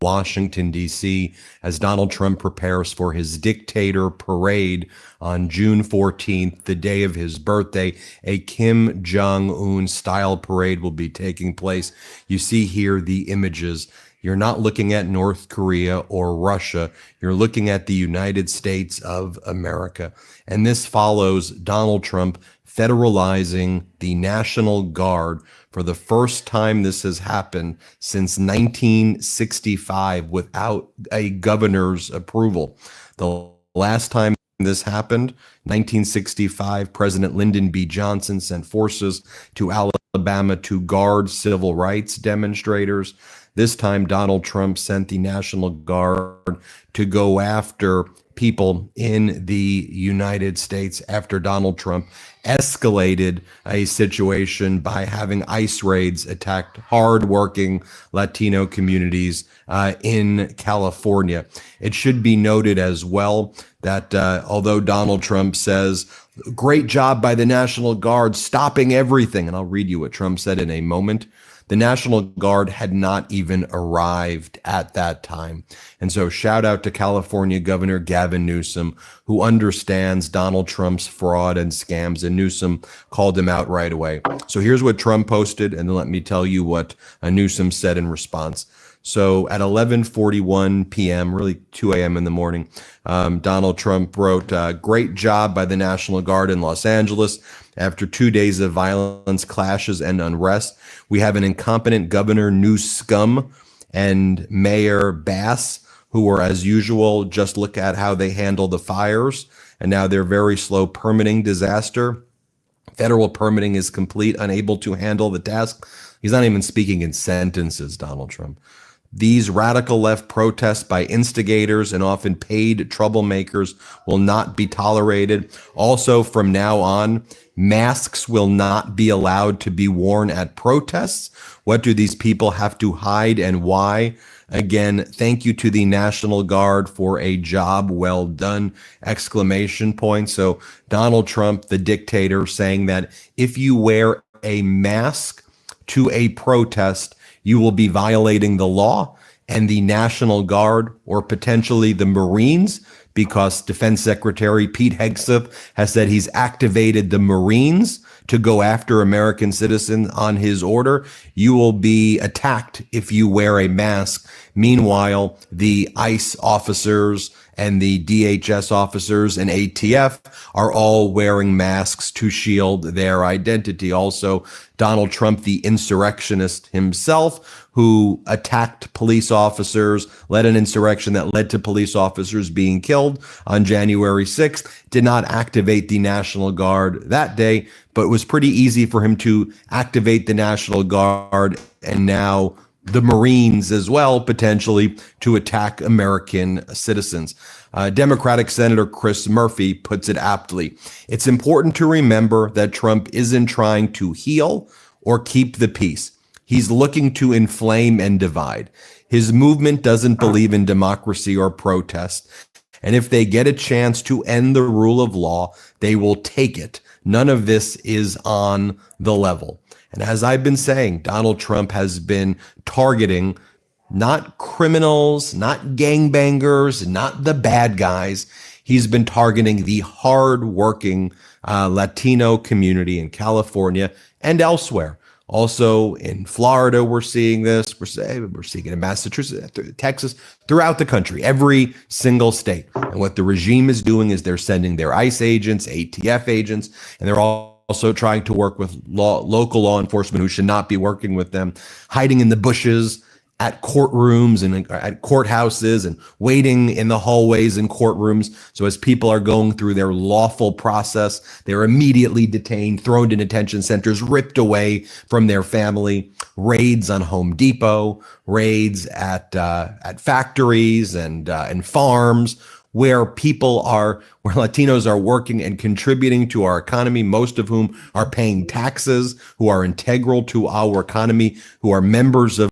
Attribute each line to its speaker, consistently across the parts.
Speaker 1: Washington, D.C., as Donald Trump prepares for his dictator parade on June 14th, the day of his birthday. A Kim Jong-un style parade will be taking place. You see here the images. You're not looking at North Korea or Russia. You're looking at the United States of America. And this follows Donald Trump federalizing the National Guard. For the first time this has happened since 1965 without a governor's approval. The last time this happened, 1965, President Lyndon B. Johnson sent forces to Alabama to guard civil rights demonstrators. This time, Donald Trump sent the National Guard to go after people in the United States after Donald Trump escalated a situation by having ICE raids attack hardworking Latino communities in California. It should be noted as well that although Donald Trump says, great job by the National Guard stopping everything, and I'll read you what Trump said in a moment, the National Guard had not even arrived at that time. And so shout out to California Governor Gavin Newsom, who understands Donald Trump's fraud and scams, and Newsom called him out right away. So here's what Trump posted, and then let me tell you what Newsom said in response. So at 11:41 p.m., really 2 a.m. in the morning, Donald Trump wrote, great job by the National Guard in Los Angeles. After 2 days of violence, clashes, and unrest, we have an incompetent Governor Newsom and Mayor Bass, who were, as usual, just look at how they handle the fires, and now they're very slow permitting disaster. Federal permitting is complete, unable to handle the task. He's not even speaking in sentences, Donald Trump. These radical left protests by instigators and often paid troublemakers will not be tolerated. Also, from now on, masks will not be allowed to be worn at protests. What do these people have to hide and why? Again, thank you to the National Guard for a job well done, exclamation point. So Donald Trump, the dictator, saying that if you wear a mask to a protest, you will be violating the law, and the National Guard or potentially the Marines, because Defense Secretary Pete Hegseth has said he's activated the Marines to go after American citizens on his order. You will be attacked if you wear a mask. Meanwhile, the ICE officers and the DHS officers and ATF are all wearing masks to shield their identity. Also, Donald Trump, the insurrectionist himself, who attacked police officers, led an insurrection that led to police officers being killed on January 6th, did not activate the National Guard that day, but it was pretty easy for him to activate the National Guard and now the Marines as well, potentially, to attack American citizens. Democratic Senator Chris Murphy puts it aptly. It's important to remember that Trump isn't trying to heal or keep the peace. He's looking to inflame and divide. His movement doesn't believe in democracy or protest. And if they get a chance to end the rule of law, they will take it. None of this is on the level. And as I've been saying, Donald Trump has been targeting not criminals, not gangbangers, not the bad guys. He's been targeting the hardworking Latino community in California and elsewhere. Also in Florida, we're seeing this. We're seeing it in Massachusetts, Texas, throughout the country, every single state. And what the regime is doing is they're sending their ICE agents, ATF agents, and they're also trying to work with local law enforcement who should not be working with them, hiding in the bushes at courtrooms and at courthouses and waiting in the hallways and courtrooms. So as people are going through their lawful process, they're immediately detained, thrown to detention centers, ripped away from their family. Raids on Home Depot, raids at factories and farms, where Latinos are working and contributing to our economy, most of whom are paying taxes, who are integral to our economy, who are members of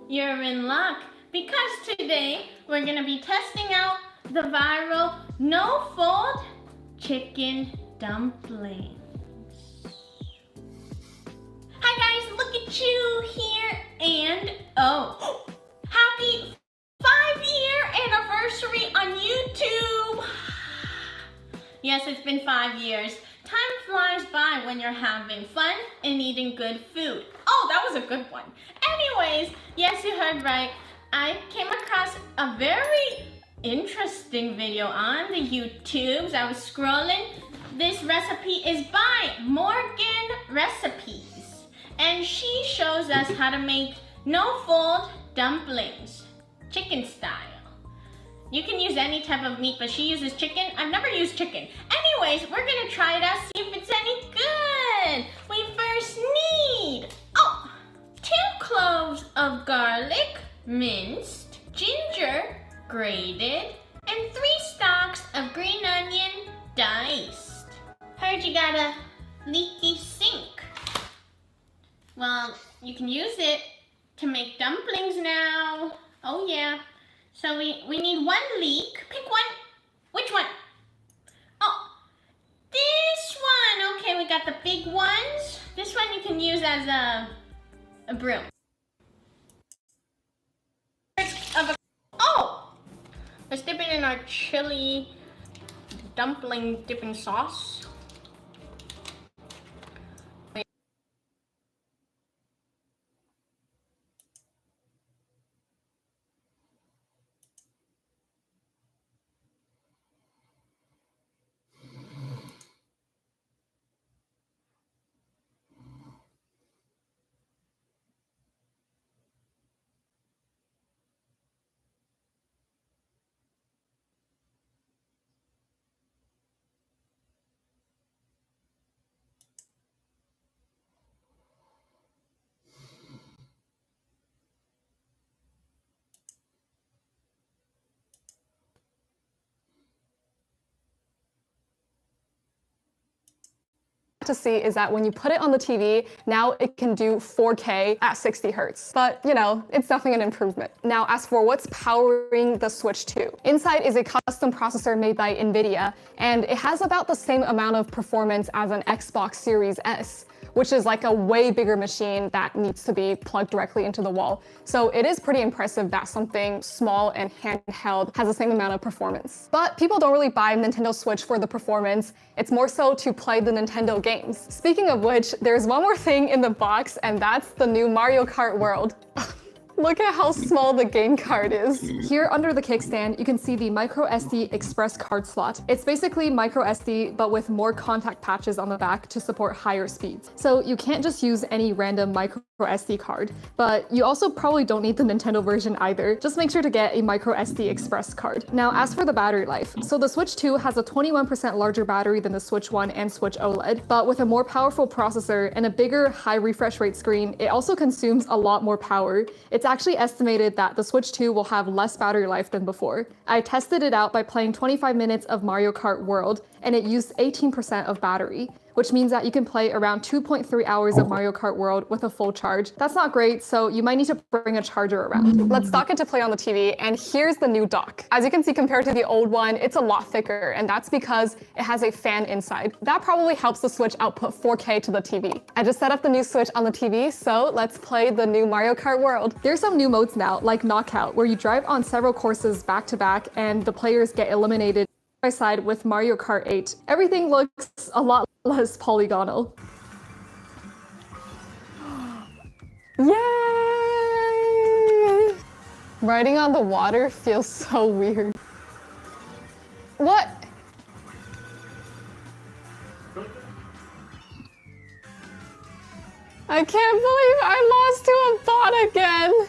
Speaker 2: You're in luck, because today we're gonna be testing out the viral no-fold chicken dumplings. Hi guys, look at you here, and oh, happy 5-year anniversary on YouTube. Yes, it's been 5 years. Time flies by when you're having fun and eating good food. Oh, that was a good one. Anyways, yes, you heard right. I came across a very interesting video on the YouTubes. I was scrolling. This recipe is by Morgan Recipes, and she shows us how to make no-fold dumplings, chicken style. You can use any type of meat, but she uses chicken. I've never used chicken. Anyways, we're gonna try it out, see if it's any good. We first need, 2 cloves of garlic, minced, ginger, grated, and 3 stalks of green onion, diced. Heard you got a leaky sink. Well, you can use it to make dumplings now. Oh yeah. So we need 1 leek. Pick one. Which one? Oh, this one. Okay, we got the big ones. This one you can use as a broom. Oh, let's dip it in our chili dumpling dipping sauce.
Speaker 3: To see is that when you put it on the TV, now it can do 4K at 60 hertz. But, you know, it's definitely an improvement. Now, as for what's powering the Switch 2, inside is a custom processor made by NVIDIA, and it has about the same amount of performance as an Xbox Series S, which is like a way bigger machine that needs to be plugged directly into the wall. So it is pretty impressive that something small and handheld has the same amount of performance. But people don't really buy Nintendo Switch for the performance. It's more so to play the Nintendo games. Speaking of which, there's one more thing in the box, and that's the new Mario Kart World. Look at how small the game card is. Here under the kickstand, you can see the microSD express card slot. It's basically microSD, but with more contact patches on the back to support higher speeds. So you can't just use any random microSD card, but you also probably don't need the Nintendo version either. Just make sure to get a microSD express card. Now, as for the battery life, so the Switch 2 has a 21% larger battery than the Switch 1 and Switch OLED, but with a more powerful processor and a bigger high refresh rate screen, it also consumes a lot more power. It's actually estimated that the Switch 2 will have less battery life than before. I tested it out by playing 25 minutes of Mario Kart World, and it used 18% of battery, which means that you can play around 2.3 hours of Mario Kart World with a full charge. That's not great, so you might need to bring a charger around. Let's dock it to play on the TV, and here's the new dock. As you can see, compared to the old one, it's a lot thicker, and that's because it has a fan inside. That probably helps the Switch output 4K to the TV. I just set up the new Switch on the TV, so let's play the new Mario Kart World. There's some new modes now, like Knockout, where you drive on several courses back to back, and the players get eliminated by side with Mario Kart 8. Everything looks a lot less polygonal. Yay! Riding on the water feels so weird. What? I can't believe I lost to a bot again.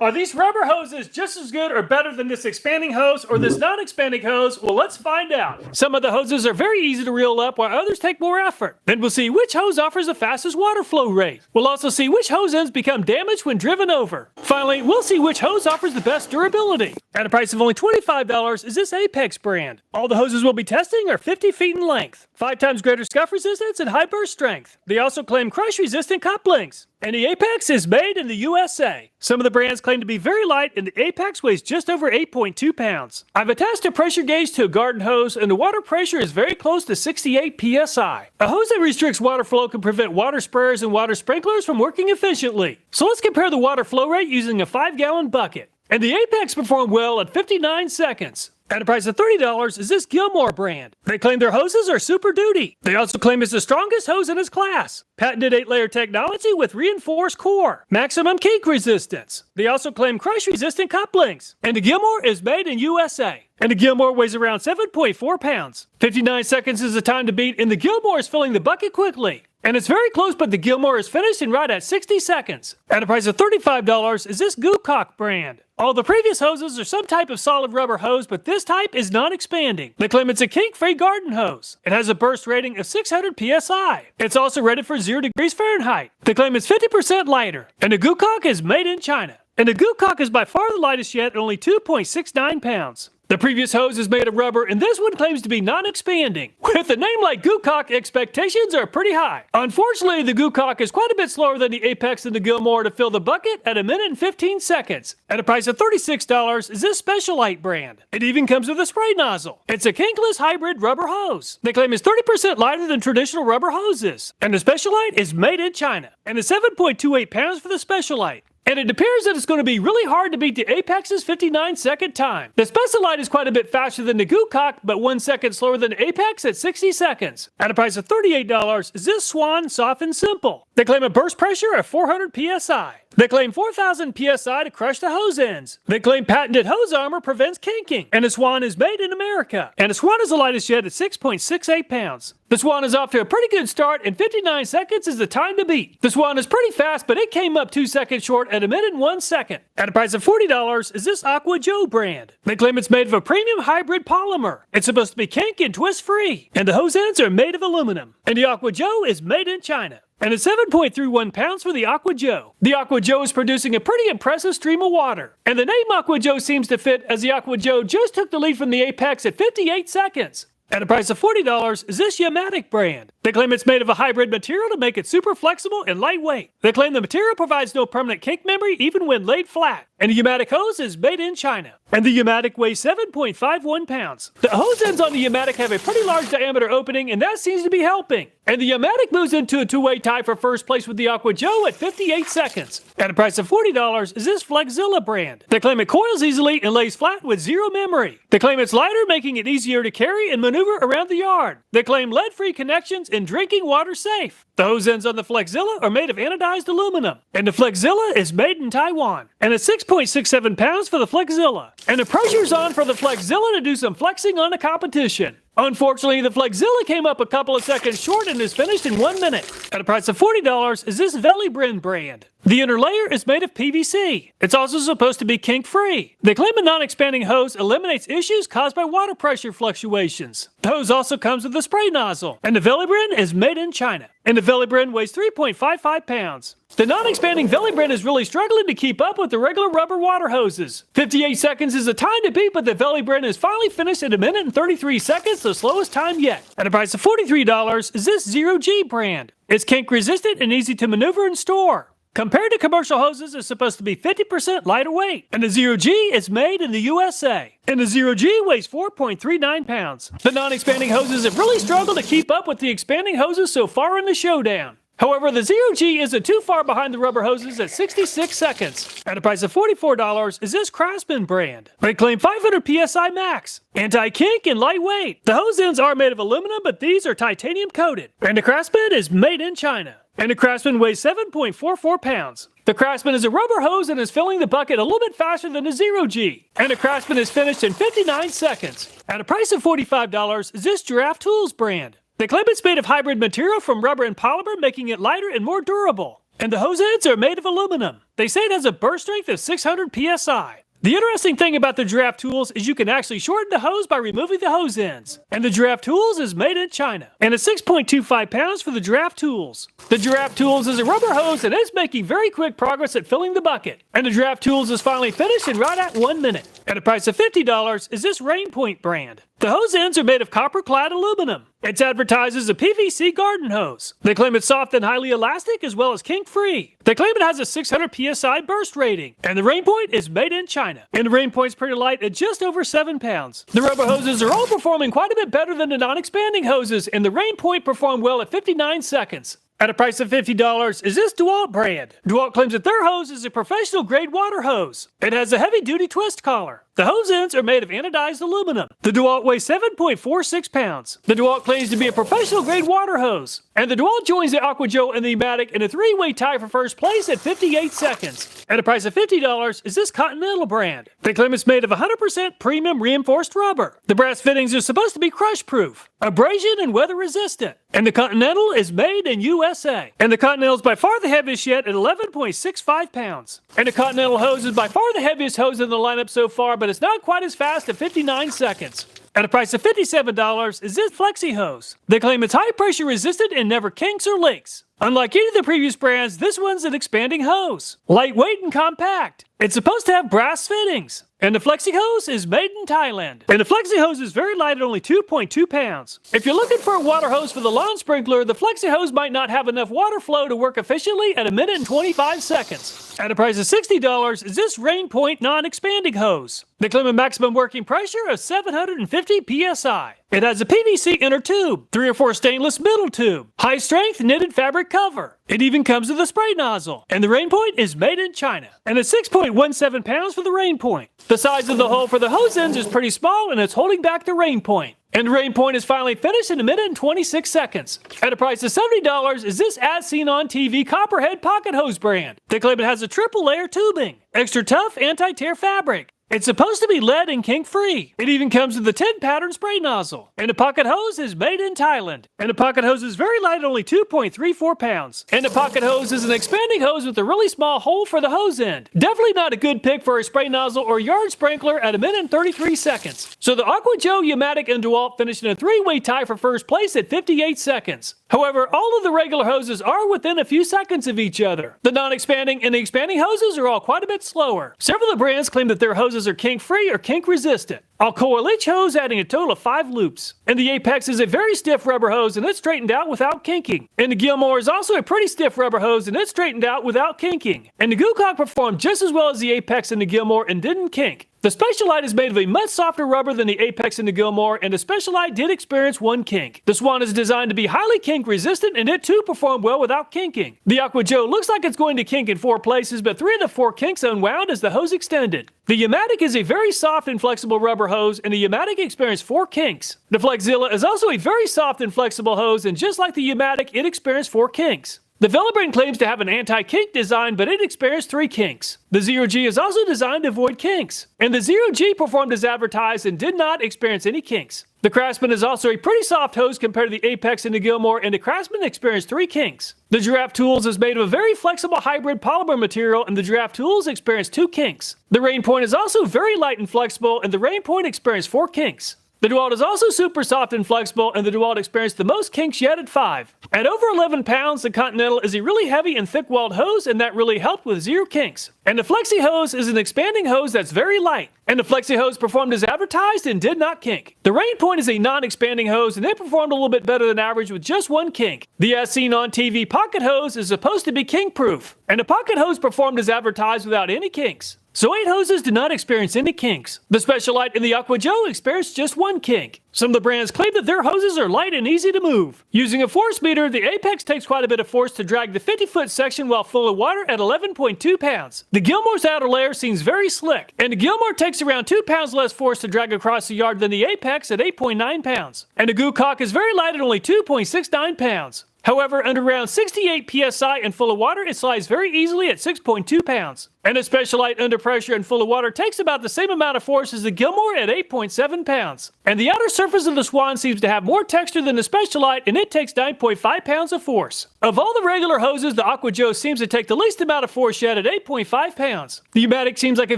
Speaker 4: Are these rubber hoses just as good or better than this expanding hose or this non-expanding hose? Well, let's find out. Some of the hoses are very easy to reel up while others take more effort. Then we'll see which hose offers the fastest water flow rate. We'll also see which hose ends become damaged when driven over. Finally, we'll see which hose offers the best durability. At a price of only $25 is this Apex brand. All the hoses we'll be testing are 50 feet in length, 5 times greater scuff resistance and high burst strength. They also claim crush-resistant couplings. And the Apex is made in the USA. Some of the brands claim to be very light, and the Apex weighs just over 8.2 pounds. I've attached a pressure gauge to a garden hose, and the water pressure is very close to 68 psi. A hose that restricts water flow can prevent water sprayers and water sprinklers from working efficiently. So let's compare the water flow rate using a 5-gallon bucket. And the Apex performed well at 59 seconds. At a price of $30 is this Gilmore brand. They claim their hoses are Super Duty. They also claim it's the strongest hose in its class. Patented 8-layer technology with reinforced core. Maximum kink resistance. They also claim crush-resistant couplings. And the Gilmore is made in USA. And the Gilmore weighs around 7.4 pounds. 59 seconds is the time to beat, and the Gilmore is filling the bucket quickly. And it's very close, but the Gilmore is finished in right at 60 seconds. At a price of $35 is this Goocock brand. All the previous hoses are some type of solid rubber hose, but this type is non-expanding. They claim it's a kink-free garden hose. It has a burst rating of 600 psi. It's also rated for 0 degrees Fahrenheit. They claim it's 50% lighter. And the Goocock is made in China. And the Goocock is by far the lightest yet at only 2.69 pounds. The previous hose is made of rubber, and this one claims to be non-expanding. With a name like Goocock, expectations are pretty high. Unfortunately, the Goocock is quite a bit slower than the Apex and the Gilmore to fill the bucket at 1 minute and 15 seconds. At a price of $36 is this Specialite brand. It even comes with a spray nozzle. It's a kinkless hybrid rubber hose. They claim it's 30% lighter than traditional rubber hoses. And the Specialite is made in China. And it's 7.28 pounds for the Specialite. And it appears that it's going to be really hard to beat the Apex's 59-second time. The Specialite is quite a bit faster than the Goocock, but 1 second slower than the Apex at 60 seconds. At a price of $38 is this Swan Soft and Simple. They claim a burst pressure of 400 psi. They claim 4,000 psi to crush the hose ends. They claim patented hose armor prevents kinking. And the Swan is made in America. And the Swan is the lightest yet at 6.68 pounds. The Swan is off to a pretty good start, and 59 seconds is the time to beat. The Swan is pretty fast, but it came up 2 seconds short at 1 minute and 1 second. At a price of $40 is this Aqua Joe brand. They claim it's made of a premium hybrid polymer. It's supposed to be kink and twist free. And the hose ends are made of aluminum. And the Aqua Joe is made in China. And it's 7.31 pounds for the Aqua Joe. The Aqua Joe is producing a pretty impressive stream of water. And the name Aqua Joe seems to fit, as the Aqua Joe just took the lead from the Apex at 58 seconds. At a price of $40 is this Yamatic brand. They claim it's made of a hybrid material to make it super flexible and lightweight. They claim the material provides no permanent kink memory even when laid flat. And the Yamatic hose is made in China. And the Yamatic weighs 7.51 pounds. The hose ends on the Yamatic have a pretty large diameter opening, and that seems to be helping. And the Yamatic moves into a two-way tie for first place with the Aqua Joe at 58 seconds. At a price of $40 is this Flexzilla brand. They claim it coils easily and lays flat with zero memory. They claim it's lighter, making it easier to carry and maneuver around the yard. They claim lead-free connections and drinking water safe. The hose ends on the Flexzilla are made of anodized aluminum. And the Flexzilla is made in Taiwan. And it's 6.67 pounds for the Flexzilla. And the pressure's on for the Flexzilla to do some flexing on the competition. Unfortunately, the Flexzilla came up a couple of seconds short and is finished in 1 minute. At a price of $40 is this Velibrin brand. The inner layer is made of PVC. It's also supposed to be kink-free. They claim a non-expanding hose eliminates issues caused by water pressure fluctuations. The hose also comes with a spray nozzle. And the Velibrin is made in China. And the Velibrin weighs 3.55 pounds. The non-expanding Velibrin is really struggling to keep up with the regular rubber water hoses. 58 seconds is the time to beat, but the Velibrin is finally finished at 1 minute and 33 seconds, the slowest time yet. At a price of $43 is this Zero G brand. It's kink resistant and easy to maneuver and store. Compared to commercial hoses, it's supposed to be 50% lighter weight. And the Zero G is made in the USA. And the Zero G weighs 4.39 pounds. The non-expanding hoses have really struggled to keep up with the expanding hoses so far in the showdown. However, the Zero G isn't too far behind the rubber hoses at 66 seconds. At a price of $44 is this Craftsman brand. They claim 500 psi max, anti-kink and lightweight. The hose ends are made of aluminum, but these are titanium coated. And the Craftsman is made in China. And the Craftsman weighs 7.44 pounds. The Craftsman is a rubber hose and is filling the bucket a little bit faster than the Zero G. And the Craftsman is finished in 59 seconds. At a price of $45 is this Giraffe Tools brand. They claim it's made of hybrid material from rubber and polymer, making it lighter and more durable. And the hose ends are made of aluminum. They say it has a burst strength of 600 psi. The interesting thing about the Giraffe Tools is you can actually shorten the hose by removing the hose ends. And the Giraffe Tools is made in China. And it's 6.25 pounds for the Giraffe Tools. The Giraffe Tools is a rubber hose and it's making very quick progress at filling the bucket. And the Giraffe Tools is finally finished in right at 1 minute. At a price of $50 is this Rainpoint brand. The hose ends are made of copper-clad aluminum. It's advertised as a PVC garden hose. They claim it's soft and highly elastic as well as kink-free. They claim it has a 600 psi burst rating. And the Rainpoint is made in China. And the Rainpoint's pretty light at just over 7 pounds. The rubber hoses are all performing quite a bit better than the non-expanding hoses, and the Rainpoint performed well at 59 seconds. At a price of $50 is this DeWalt brand. DeWalt claims that their hose is a professional grade water hose. It has a heavy duty twist collar. The hose ends are made of anodized aluminum. The DeWalt weighs 7.46 pounds. The DeWalt claims to be a professional grade water hose. And the DeWalt joins the AquaJoe and the Umatic in a 3-way tie for first place at 58 seconds. At a price of $50 is this Continental brand. They claim it's made of 100% premium reinforced rubber. The brass fittings are supposed to be crush proof, abrasion and weather resistant. And the Continental is made in USA. And the Continental is by far the heaviest yet at 11.65 pounds. And the Continental hose is by far the heaviest hose in the lineup so far, but it's not quite as fast at 59 seconds. At a price of $57 is this Flexi hose. They claim it's high pressure resistant and never kinks or leaks. Unlike any of the previous brands, this one's an expanding hose. Lightweight and compact. It's supposed to have brass fittings. And the Flexi hose is made in Thailand. And the Flexi hose is very light at only 2.2 pounds. If you're looking for a water hose for the lawn sprinkler, the Flexi hose might not have enough water flow to work efficiently at 1 minute and 25 seconds. At a price of $60 is this Rainpoint non-expanding hose. They claim a maximum working pressure of 750 psi. It has a PVC inner tube, 3 or 4 stainless middle tube, high strength knitted fabric cover. It even comes with a spray nozzle. And the Rainpoint is made in China. And it's 6.17 pounds for the Rainpoint. The size of the hole for the hose ends is pretty small and it's holding back the Rainpoint. And the Rainpoint is finally finished in 1 minute and 26 seconds. At a price of $70 is this As Seen on TV Copperhead pocket hose brand. They claim it has a triple layer tubing, extra tough anti-tear fabric. It's supposed to be lead and kink-free. It even comes with a 10-pattern spray nozzle. And the pocket hose is made in Thailand. And the pocket hose is very light at only 2.34 pounds. And the pocket hose is an expanding hose with a really small hole for the hose end. Definitely not a good pick for a spray nozzle or yard sprinkler at 1 minute and 33 seconds. So the AquaJoe, Umatic, and DeWalt finished in a 3-way tie for first place at 58 seconds. However, all of the regular hoses are within a few seconds of each other. The non-expanding and the expanding hoses are all quite a bit slower. Several of the brands claim that their hoses are kink-free or kink-resistant. Alcoa Lich hose adding a total of 5 loops. And the Apex is a very stiff rubber hose and it's straightened out without kinking. And the Gilmore is also a pretty stiff rubber hose and it's straightened out without kinking. And the Goocock performed just as well as the Apex and the Gilmore and didn't kink. The Specialized is made of a much softer rubber than the Apex and the Gilmore, and the Specialized did experience 1 kink. The Swan is designed to be highly kink resistant, and it too performed well without kinking. The AquaJoe looks like it's going to kink in 4 places, but 3 of the 4 kinks unwound as the hose extended. The Umatic is a very soft and flexible rubber hose, and the Umatic experienced 4 kinks. The Flexzilla is also a very soft and flexible hose, and just like the Umatic, it experienced 4 kinks. The Velabrand claims to have an anti-kink design, but it experienced 3 kinks. The Zero G is also designed to avoid kinks. And the Zero G performed as advertised and did not experience any kinks. The Craftsman is also a pretty soft hose compared to the Apex and the Gilmore, and the Craftsman experienced 3 kinks. The Giraffe Tools is made of a very flexible hybrid polymer material, and the Giraffe Tools experienced 2 kinks. The Rainpoint is also very light and flexible, and the Rainpoint experienced 4 kinks. The DeWalt is also super soft and flexible, and the DeWalt experienced the most kinks yet at 5. At over 11 pounds, the Continental is a really heavy and thick-walled hose, and that really helped with 0 kinks. And the Flexi hose is an expanding hose that's very light. And the Flexi hose performed as advertised and did not kink. The Rainpoint is a non-expanding hose, and it performed a little bit better than average with just 1 kink. The As Seen on TV pocket hose is supposed to be kink-proof, and the pocket hose performed as advertised without any kinks. So 8 hoses did not experience any kinks. The Specialite and the AquaJoe experienced just 1 kink. Some of the brands claim that their hoses are light and easy to move. Using a force meter, the Apex takes quite a bit of force to drag the 50-foot section while full of water at 11.2 pounds. The Gilmore's outer layer seems very slick, and the Gilmore takes around 2 pounds less force to drag across the yard than the Apex at 8.9 pounds. And the Goocock is very light at only 2.69 pounds. However, under around 68 psi and full of water, it slides very easily at 6.2 pounds. And a Specialized under pressure and full of water takes about the same amount of force as the Gilmore at 8.7 pounds. And the outer surface of the Swan seems to have more texture than the Specialized, and it takes 9.5 pounds of force. Of all the regular hoses, the Aqua Joe seems to take the least amount of force yet at 8.5 pounds. The U-Matic seems like a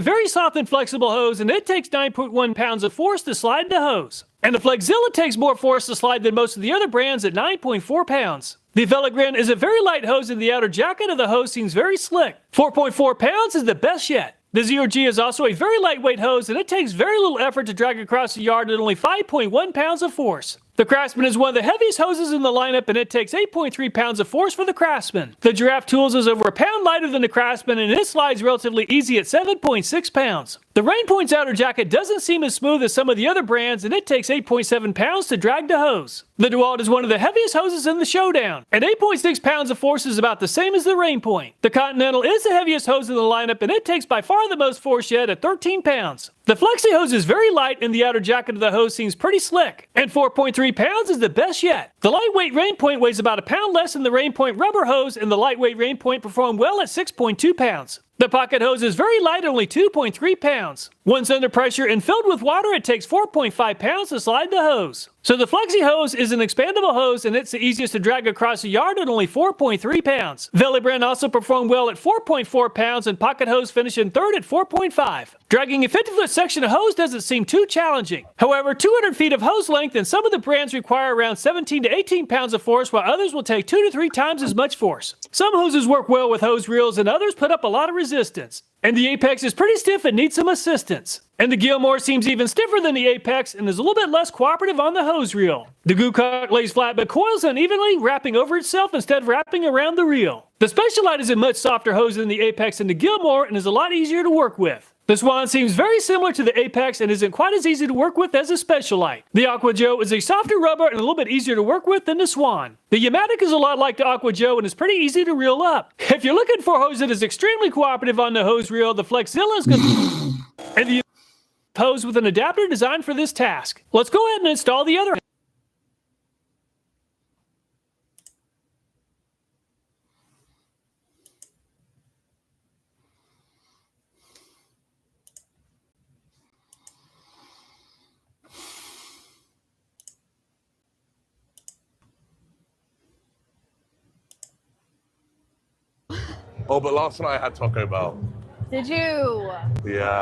Speaker 4: very soft and flexible hose, and it takes 9.1 pounds of force to slide the hose. And the Flexzilla takes more force to slide than most of the other brands at 9.4 pounds. The Veligran is a very light hose, and the outer jacket of the hose seems very slick. 4.4 pounds is the best yet. The Zero-G is also a very lightweight hose, and it takes very little effort to drag across the yard at only 5.1 pounds of force. The Craftsman is one of the heaviest hoses in the lineup, and it takes 8.3 pounds of force for the Craftsman. The Giraffe Tools is over a pound lighter than the Craftsman, and it slides relatively easy at 7.6 pounds. The Rainpoint's outer jacket doesn't seem as smooth as some of the other brands, and it takes 8.7 pounds to drag the hose. The DeWalt is one of the heaviest hoses in the showdown, and 8.6 pounds of force is about the same as the Rainpoint. The Continental is the heaviest hose in the lineup, and it takes by far the most force yet at 13 pounds. The Flexi hose is very light, and the outer jacket of the hose seems pretty slick, and 4.3 pounds is the best yet. The lightweight Rainpoint weighs about a pound less than the Rainpoint rubber hose, and the lightweight Rainpoint performed well at 6.2 pounds. The pocket hose is very light, only 2.3 pounds. Once under pressure and filled with water, it takes 4.5 pounds to slide the hose. So the Flexi hose is an expandable hose, and it's the easiest to drag across the yard at only 4.3 pounds. Velibrand also performed well at 4.4 pounds, and pocket hose finished in third at 4.5. Dragging a 50-foot section of hose doesn't seem too challenging. However, 200 feet of hose length, and some of the brands require around 17 to 18 pounds of force, while others will take 2 to 3 times as much force. Some hoses work well with hose reels, and others put up a lot of resistance. And the Apex is pretty stiff and needs some assistance. And the Gilmore seems even stiffer than the Apex and is a little bit less cooperative on the hose reel. The Goocock lays flat but coils unevenly, wrapping over itself instead of wrapping around the reel. The Specialized is a much softer hose than the Apex and the Gilmore and is a lot easier to work with. The Swan seems very similar to the Apex and isn't quite as easy to work with as the Specialized. The Aqua Joe is a softer rubber and a little bit easier to work with than the Swan. The U-Matic is a lot like the Aqua Joe and is pretty easy to reel up. If you're looking for a hose that is extremely cooperative on the hose reel, the Flexzilla is good. And the hose with an adapter designed for this task. Let's go ahead and install the other.
Speaker 5: Oh, but last night I had Taco Bell.
Speaker 6: Did you?
Speaker 5: Yeah.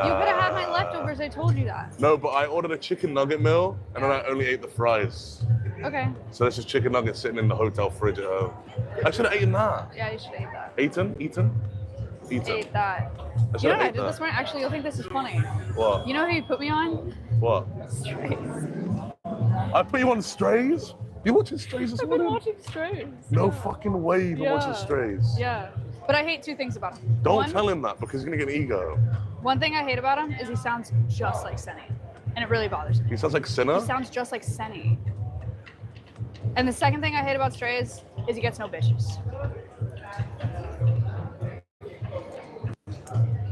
Speaker 6: You could have had my leftovers. I told you that.
Speaker 5: No, but I ordered a chicken nugget meal and then I only ate the fries.
Speaker 6: Okay.
Speaker 5: So there's just chicken nuggets sitting in the hotel fridge at home. I should have eaten that.
Speaker 6: Yeah, you should eat that.
Speaker 5: Eaten?
Speaker 6: Ate that.
Speaker 5: I should
Speaker 6: You know
Speaker 5: have
Speaker 6: what I
Speaker 5: ate
Speaker 6: did
Speaker 5: that.
Speaker 6: this morning? Actually, you'll think this is funny.
Speaker 5: What?
Speaker 6: You know who you put me on?
Speaker 5: What?
Speaker 6: Strays.
Speaker 5: I put you on Strays? You watching Strays this
Speaker 6: I've been
Speaker 5: morning?
Speaker 6: watching Strays.
Speaker 5: No
Speaker 6: Yeah.
Speaker 5: fucking way you've been watching
Speaker 6: Yeah.
Speaker 5: Strays.
Speaker 6: Yeah. But I hate two things about him.
Speaker 5: Don't tell him that because he's gonna get an ego.
Speaker 6: One thing I hate about him is he sounds just like Senny. And it really bothers me.
Speaker 5: He sounds like Sinner.
Speaker 6: He sounds just like Senny. And the second thing I hate about Strays is he gets no bitches.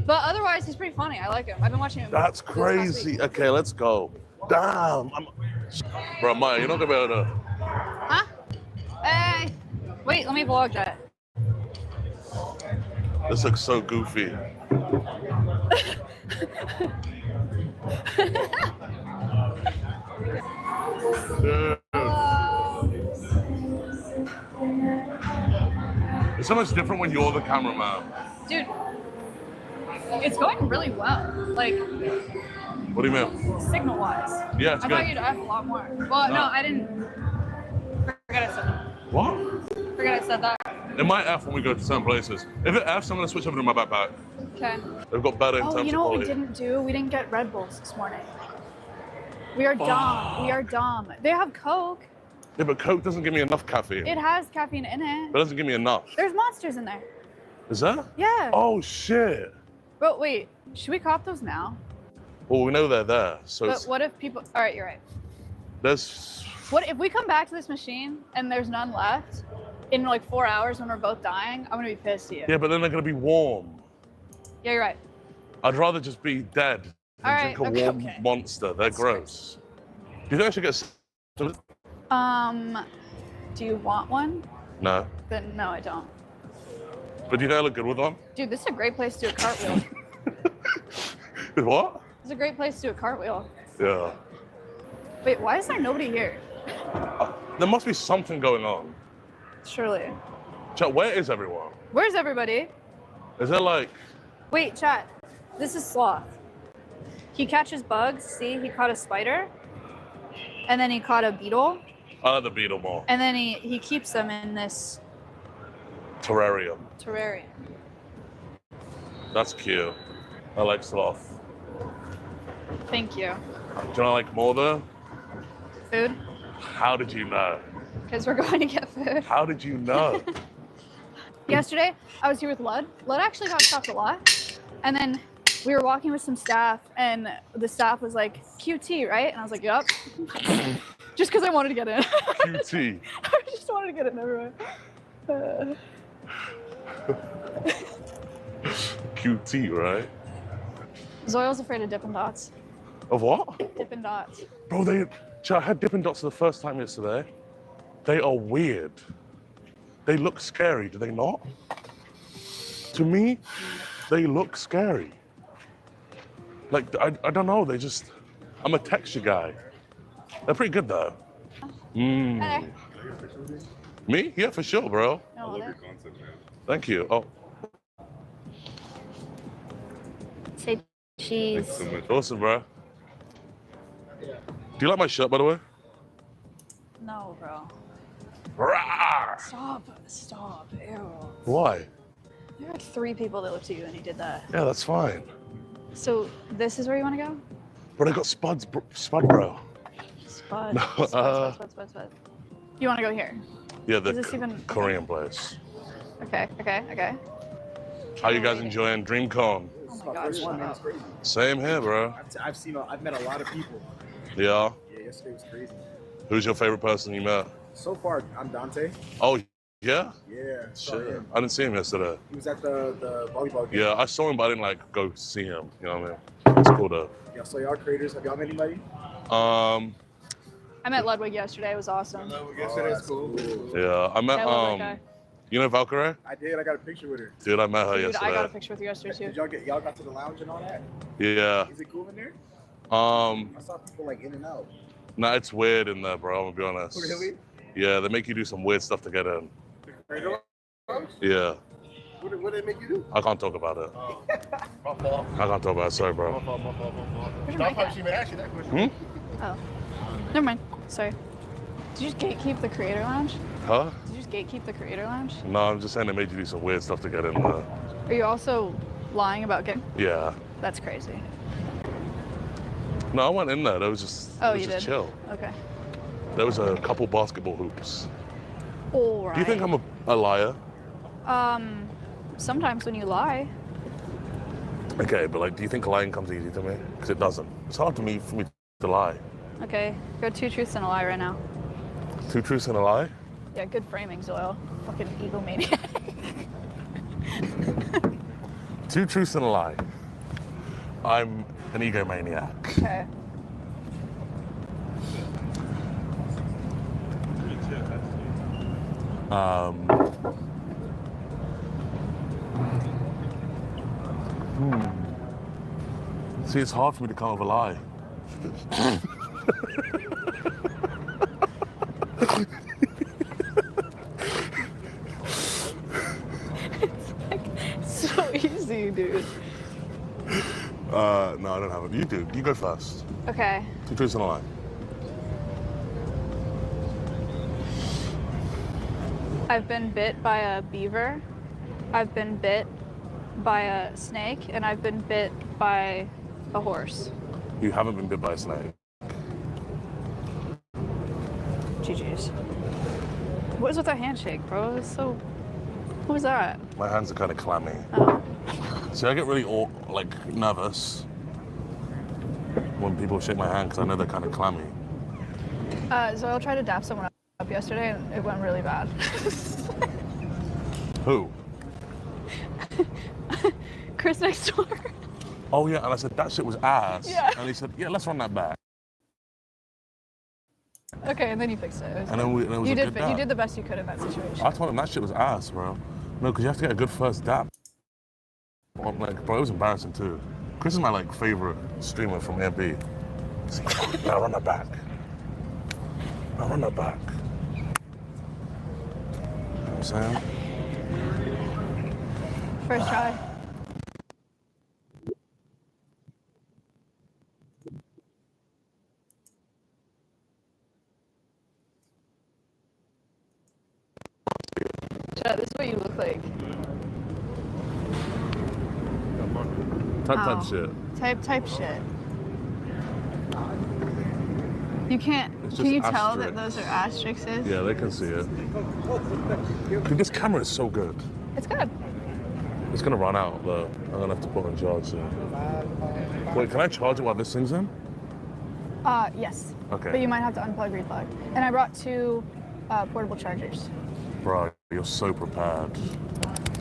Speaker 6: But otherwise, he's pretty funny. I like him. I've been watching him.
Speaker 5: That's
Speaker 6: this past
Speaker 5: crazy.
Speaker 6: week.
Speaker 5: Okay, let's go. Damn. Bro, Maya, you're not gonna be able to.
Speaker 6: Huh? Hey. Wait, let me vlog that.
Speaker 5: This looks so goofy. Dude. It's so much different when you're the cameraman.
Speaker 6: Dude, it's going really well. Like,
Speaker 5: What do you mean?
Speaker 6: signal-wise.
Speaker 5: Yeah, it's
Speaker 6: I
Speaker 5: good.
Speaker 6: thought you'd have a lot more. Well, no, I didn't. Forget I said that.
Speaker 5: What?
Speaker 6: Forget I said that.
Speaker 5: It might F when we go to certain places. If it F's, I'm gonna switch over to my backpack.
Speaker 6: Okay.
Speaker 5: They've got better in
Speaker 6: Oh,
Speaker 5: terms
Speaker 6: you
Speaker 5: of
Speaker 6: know what we
Speaker 5: quality.
Speaker 6: didn't do? We didn't get Red Bulls this morning. We are dumb. We are dumb. They have Coke.
Speaker 5: Yeah, but Coke doesn't give me enough caffeine.
Speaker 6: It has caffeine in it.
Speaker 5: It doesn't give me enough.
Speaker 6: There's Monsters in there.
Speaker 5: Is there?
Speaker 6: Yeah.
Speaker 5: Oh shit.
Speaker 6: But wait, should we cop those now?
Speaker 5: Well, we know they're there, so
Speaker 6: But
Speaker 5: it's,
Speaker 6: what if people? All right, you're right.
Speaker 5: there's.
Speaker 6: What if we come back to this machine and there's none left in like 4 hours when we're both dying? I'm gonna be pissed at you.
Speaker 5: Yeah, but then they're gonna be warm.
Speaker 6: Yeah, you're right.
Speaker 5: I'd rather just be dead than
Speaker 6: All right,
Speaker 5: drink a
Speaker 6: okay,
Speaker 5: warm
Speaker 6: okay.
Speaker 5: monster. They're gross. Do you think I should get?
Speaker 6: Do you want one?
Speaker 5: No.
Speaker 6: Then no, I don't.
Speaker 5: But you think I look good with them?
Speaker 6: Dude, this is a great place to do a cartwheel.
Speaker 5: What?
Speaker 6: It's a great place to do a cartwheel.
Speaker 5: Yeah.
Speaker 6: Wait, why is there nobody here?
Speaker 5: There must be something going on.
Speaker 6: Surely.
Speaker 5: Chat, where is everyone?
Speaker 6: Where's everybody?
Speaker 5: Is there like...
Speaker 6: Wait, chat. This is Sloth. He catches bugs. See, he caught a spider. And then he caught a beetle.
Speaker 5: I like the beetle more.
Speaker 6: And then he keeps them in this
Speaker 5: Terrarium.
Speaker 6: terrarium.
Speaker 5: That's cute. I like Sloth.
Speaker 6: Thank you.
Speaker 5: Do you know like more though?
Speaker 6: Food?
Speaker 5: How did you know?
Speaker 6: Because we're going to get food.
Speaker 5: How did you know?
Speaker 6: Yesterday, I was here with Lud. Lud actually got stopped a lot. And then we were walking with some staff, and the staff was like, QT, right? And I was like, yup. Just because I wanted to get in.
Speaker 5: QT.
Speaker 6: I just wanted to get in everywhere.
Speaker 5: QT, right?
Speaker 6: Zoil's afraid of Dippin' Dots.
Speaker 5: Of what?
Speaker 6: Dippin' Dots.
Speaker 5: Bro, I had Dippin' Dots for the first time yesterday. They are weird. They look scary, do they not? To me, they look scary. Like, I don't know, I'm a texture guy. They're pretty good though.
Speaker 6: Hey.
Speaker 5: Me? Yeah, for sure, bro.
Speaker 6: No, there.
Speaker 5: Thank you. Oh,
Speaker 6: Say cheese.
Speaker 5: awesome, bro. Do you like my shirt, by the way?
Speaker 6: No, bro.
Speaker 5: Rawr!
Speaker 6: Stop. Ew.
Speaker 5: Why?
Speaker 6: There were like 3 people that looked at you and he did that.
Speaker 5: Yeah, that's fine.
Speaker 6: So this is where you want to go?
Speaker 5: But I got Spud, bro.
Speaker 6: Spud.
Speaker 5: No,
Speaker 6: Spud. You want to go here?
Speaker 5: Yeah,
Speaker 6: Is
Speaker 5: the
Speaker 6: this even-
Speaker 5: Korean place.
Speaker 6: Okay.
Speaker 5: How you guys enjoying DreamCon?
Speaker 6: Oh my gosh, shut up.
Speaker 5: Same here, bro.
Speaker 7: I've met a lot of people.
Speaker 5: Yeah.
Speaker 7: Yeah, yesterday was crazy.
Speaker 5: Who's your favorite person you met?
Speaker 7: So far, I'm Dante.
Speaker 5: Oh, yeah?
Speaker 7: Yeah. saw
Speaker 5: Shit.
Speaker 7: him.
Speaker 5: I didn't see him yesterday.
Speaker 7: He was at the volleyball game.
Speaker 5: Yeah, I saw him, but I didn't like go see him. You know what I mean? It's cool though.
Speaker 7: Yeah, so y'all creators, have y'all met anybody?
Speaker 6: I met Ludwig yesterday. It was awesome.
Speaker 7: Yesterday's cool.
Speaker 5: Yeah, I met
Speaker 6: I love that guy.
Speaker 5: you know Valkyrie?
Speaker 7: I did. I got a picture with her.
Speaker 5: Dude, I met her
Speaker 6: Dude,
Speaker 5: yesterday.
Speaker 6: I got a picture with you yesterday
Speaker 7: Did
Speaker 6: too.
Speaker 7: y'all got to the lounge and all that?
Speaker 5: Yeah.
Speaker 7: Is it cool in there?
Speaker 5: I
Speaker 7: I saw people like in and out.
Speaker 5: Nah, it's weird in there, bro. I'm gonna be honest.
Speaker 7: Really?
Speaker 5: Yeah, they make you do some weird stuff to get in.
Speaker 7: Creator lounge?
Speaker 5: Yeah,
Speaker 7: What did they make you do?
Speaker 5: I can't talk about it.
Speaker 7: My fault.
Speaker 5: I can't talk about it. Sorry, bro.
Speaker 7: My fault.
Speaker 6: Where's your mic at?
Speaker 7: She may ask you that question.
Speaker 6: Oh. Never mind. Sorry. Did you just gatekeep the creator lounge?
Speaker 5: Huh?
Speaker 6: Did you just gatekeep the creator lounge?
Speaker 5: No, I'm just saying they made you do some weird stuff to get in there.
Speaker 6: Are you also lying about getting?
Speaker 5: Yeah.
Speaker 6: That's crazy.
Speaker 5: No, I went in there. That was just,
Speaker 6: Oh,
Speaker 5: it was
Speaker 6: you
Speaker 5: just
Speaker 6: did?
Speaker 5: chill.
Speaker 6: Okay.
Speaker 5: There was a couple basketball hoops.
Speaker 6: All right.
Speaker 5: Do you think I'm a liar?
Speaker 6: Sometimes when you lie.
Speaker 5: Okay, but like, do you think lying comes easy to me? Because it doesn't. It's hard for me to lie.
Speaker 6: Okay. Go 2 truths and a lie right now.
Speaker 5: 2 truths and a lie?
Speaker 6: Yeah, good framing, Zoil. Fucking egomaniac.
Speaker 5: 2 truths and a lie. I'm an egomaniac.
Speaker 6: Okay.
Speaker 5: See, it's hard for me to come up with a lie.
Speaker 6: So easy, dude.
Speaker 5: No, I don't have it. You do. You go first.
Speaker 6: Okay.
Speaker 5: 2 truths and a lie.
Speaker 6: I've been bit by a beaver. I've been bit by a snake, and I've been bit by a horse.
Speaker 5: You haven't been bit by a snake.
Speaker 6: GG's. What is with that handshake, bro? It's so. What was that?
Speaker 5: My hands are kind of clammy.
Speaker 6: Oh.
Speaker 5: See, I get really nervous when people shake my hand because I know they're kind of clammy.
Speaker 6: Zoil tried to dap someone up yesterday, and it went really bad.
Speaker 5: Who?
Speaker 6: Chris next door.
Speaker 5: Oh yeah, and I said that shit was ass.
Speaker 6: Yeah.
Speaker 5: And he said, yeah, let's run that back.
Speaker 6: Okay, and then you fixed it. It was
Speaker 5: And
Speaker 6: good.
Speaker 5: then it was
Speaker 6: you
Speaker 5: a
Speaker 6: did
Speaker 5: good
Speaker 6: you
Speaker 5: dab.
Speaker 6: did the best you could in that situation.
Speaker 5: I told him that shit was ass, bro. No, because you have to get a good first dab. I'm like, bro, it was embarrassing too. Chris is my like favorite streamer from MP. Now run that back. Now run that back. You know what I'm saying?
Speaker 6: First try. Chat, this is what you look like.
Speaker 5: Type
Speaker 6: Ow.
Speaker 5: shit.
Speaker 6: Type shit. You can't.
Speaker 5: It's
Speaker 6: Can
Speaker 5: just
Speaker 6: you tell that
Speaker 5: asterisks.
Speaker 6: those are asterisks?
Speaker 5: Yeah, they can see it. Dude, this camera is so good.
Speaker 6: It's good.
Speaker 5: It's gonna run out though. I'm gonna have to put it on charge soon. Wait, can I charge it while this thing's in?
Speaker 6: Yes.
Speaker 5: Okay.
Speaker 6: But you might have to unplug, replug. And I brought 2 portable chargers.
Speaker 5: Bro, you're so prepared.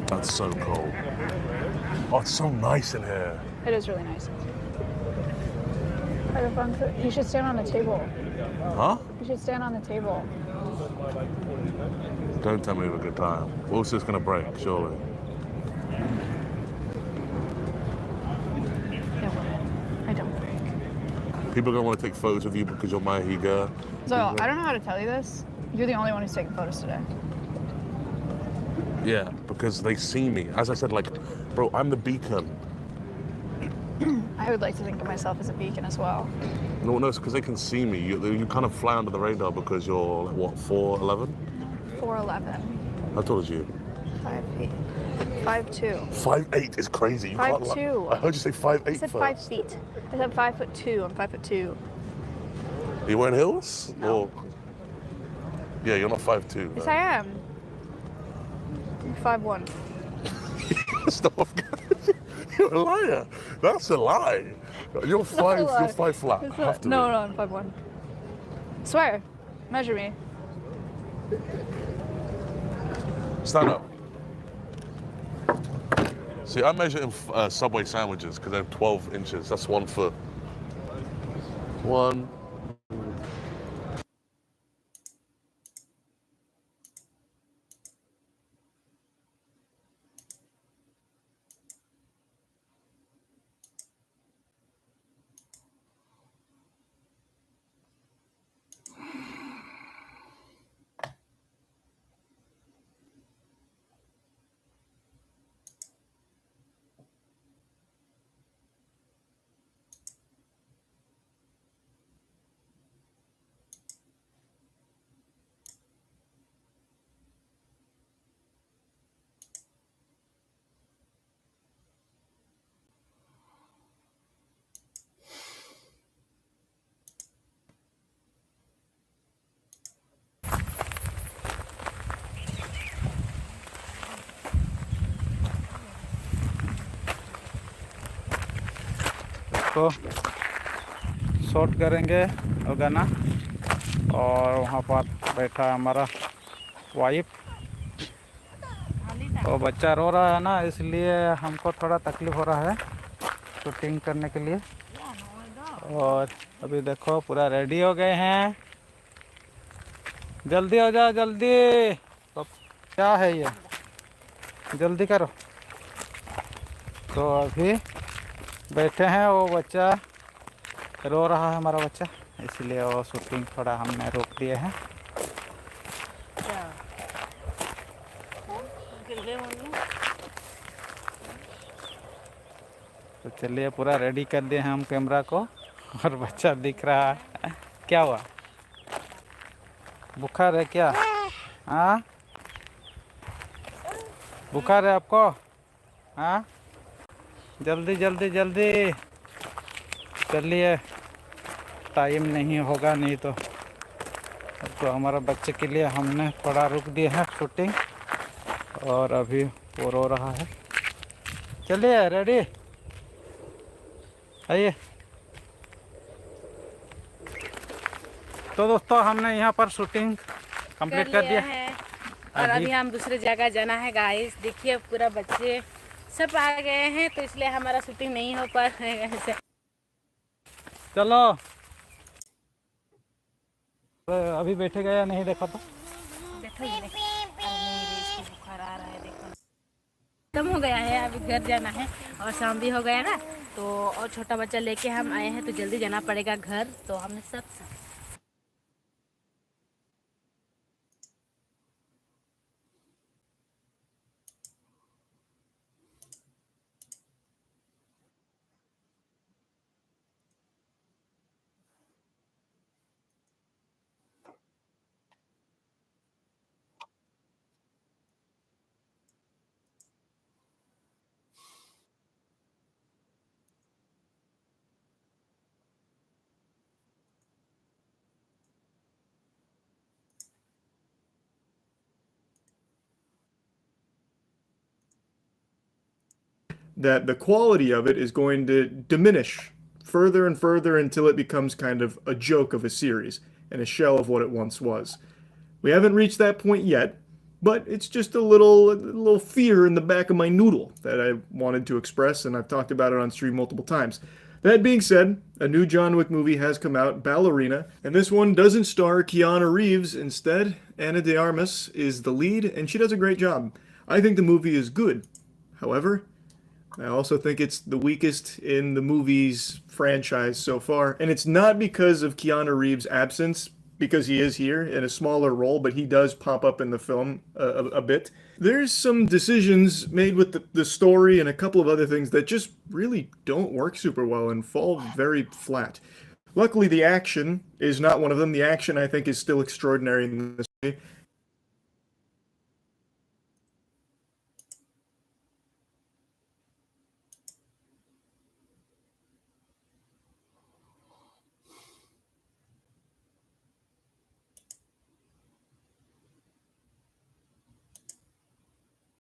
Speaker 5: That's so cool. Oh, it's so nice in here.
Speaker 6: It is really nice. You should stand on the table.
Speaker 5: Huh?
Speaker 6: You should stand on the table.
Speaker 5: Don't tell me we have a good time. What's this gonna break, surely?
Speaker 6: It wouldn't. I don't think.
Speaker 5: People are gonna want to take photos of you because you're my girl.
Speaker 6: So, I don't know how to tell you this. You're the only one who's taking photos today.
Speaker 5: Yeah, because they see me. As I said, like, bro, I'm the beacon.
Speaker 6: I would like to think of myself as a beacon as well.
Speaker 5: No, it's because they can see me. You kind of fly under the radar because you're, like, what, 4'11"?
Speaker 6: 4'11",
Speaker 5: How tall is you?
Speaker 6: 5 feet, 5'2".
Speaker 5: 5'8" is crazy. You can't
Speaker 6: 5'2".
Speaker 5: I heard you say 5'8".
Speaker 6: I said 5 feet. I said 5'2". I'm 5'2".
Speaker 5: Are you wearing heels?
Speaker 6: No.
Speaker 5: Or... Yeah, you're not 5'2".
Speaker 6: Yes, I am. I'm 5'1".
Speaker 5: Stop. You're a liar. That's a lie. You're
Speaker 6: It's not a lie.
Speaker 5: You're 5 flat.
Speaker 6: It's
Speaker 5: Have
Speaker 6: not,
Speaker 5: to
Speaker 6: no,
Speaker 5: be.
Speaker 6: no, I'm 5'1". Swear. Measure me.
Speaker 5: Stand up. See, I measure in Subway sandwiches because they're 12 inches. That's 1 foot. 1.
Speaker 8: को shot करेंगे वो गाना और वहाँ पर बैठा हमारा wife तो बच्चा रो रहा है ना इसलिए हमको थोड़ा तकलीफ हो रहा है शूटिंग करने के लिए और अभी देखो पूरा रेडी हो गए हैं जल्दी हो जाओ जल्दी तो क्या है ये जल्दी करो तो अभी बैठे हैं वो बच्चा रो रहा है हमारा बच्चा इसलिए वो शूटिंग थोड़ा हमने रोक दिए हैं तो चलिए पूरा रेडी कर दिए हैं हम कैमरा को और बच्चा दिख रहा है क्या हुआ बुखार है क्या हाँ बुखार है आपको हाँ जल्दी जल्दी जल्दी चलिए टाइम नहीं होगा नहीं तो हमारा बच्चे के लिए हमने थोड़ा रुक दिए हैं शूटिंग और अभी वो रो रहा है चलिए रेडी आइए तो दोस्तों हमने यहाँ पर शूटिंग कंप्लीट कर दिया
Speaker 9: है और अभी हम दूसरे जगह जाना है गाइस देखिए पूरा बच्चे सब आ गए हैं तो इसलिए हमारा शूटिंग नहीं हो पा रहा है
Speaker 8: चलो अभी बैठेगा या नहीं देखा तो
Speaker 9: देखो ये देखो। अरे मेरे इसको बुखार आ रहा है देखो। खत्म हो गया है, अभी घर जाना है और शाम भी हो गया ना, तो और छोटा बच्चा लेके हम आए हैं तो जल्दी जाना पड़ेगा घर, तो हमने सब
Speaker 10: that the quality of it is going to diminish further and further until it becomes kind of a joke of a series and a shell of what it once was. We haven't reached that point yet, but it's just a little fear in the back of my noodle that I wanted to express, and I've talked about it on stream multiple times. That being said, a new John Wick movie has come out, Ballerina, and this one doesn't star Keanu Reeves. Instead, Ana de Armas is the lead, and she does a great job. I think the movie is good. However, I also think it's the weakest in the movie's franchise so far, and it's not because of Keanu Reeves' absence, because he is here in a smaller role, but he does pop up in the film a bit. There's some decisions made with the story and a couple of other things that just really don't work super well and fall very flat. Luckily, the action is not one of them. The action, I think, is still extraordinary in this movie.